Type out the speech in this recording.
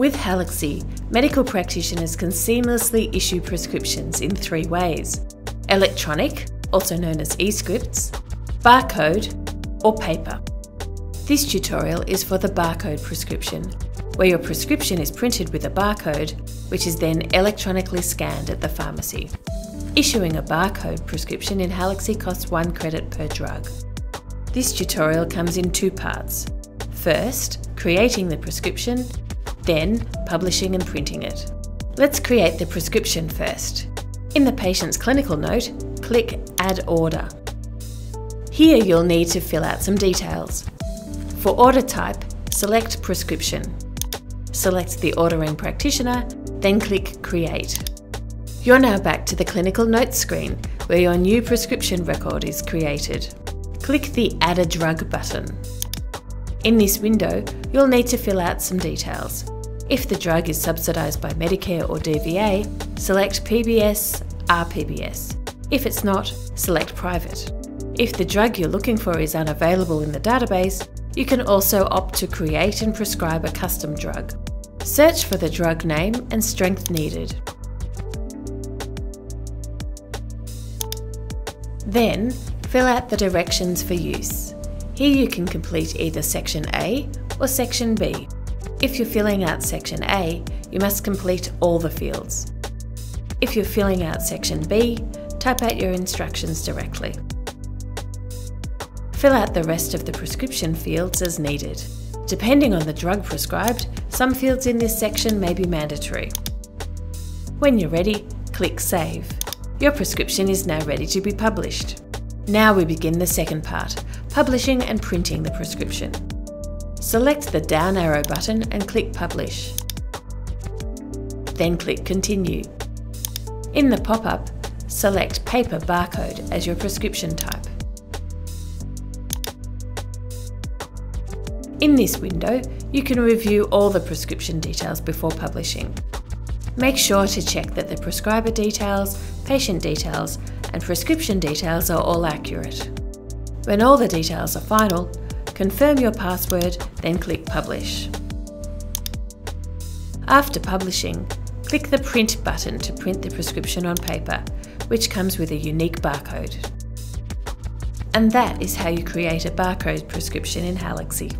With Halaxy, medical practitioners can seamlessly issue prescriptions in 3 ways: electronic, also known as e-scripts, barcode, or paper. This tutorial is for the barcode prescription, where your prescription is printed with a barcode, which is then electronically scanned at the pharmacy. Issuing a barcode prescription in Halaxy costs 1 credit per drug. This tutorial comes in 2 parts. First, creating the prescription, then publishing and printing it. Let's create the prescription first. In the patient's clinical note, click Add Order. Here you'll need to fill out some details. For order type, select Prescription. Select the ordering practitioner, then click Create. You're now back to the clinical notes screen, where your new prescription record is created. Click the Add a Drug button. In this window, you'll need to fill out some details. If the drug is subsidised by Medicare or DVA, select PBS, RPBS. If it's not, select Private. If the drug you're looking for is unavailable in the database, you can also opt to create and prescribe a custom drug. Search for the drug name and strength needed. Then, fill out the directions for use. Here you can complete either Section A or Section B. If you're filling out Section A, you must complete all the fields. If you're filling out Section B, type out your instructions directly. Fill out the rest of the prescription fields as needed. Depending on the drug prescribed, some fields in this section may be mandatory. When you're ready, click Save. Your prescription is now ready to be published. Now we begin the second part, publishing and printing the prescription. Select the down arrow button and click Publish. Then click Continue. In the pop-up, select Paper Barcode as your prescription type. In this window, you can review all the prescription details before publishing. Make sure to check that the prescriber details, patient details, and prescription details are all accurate. When all the details are final, confirm your password, then click Publish. After publishing, click the Print button to print the prescription on paper, which comes with a unique barcode. And that is how you create a barcode prescription in Halaxy.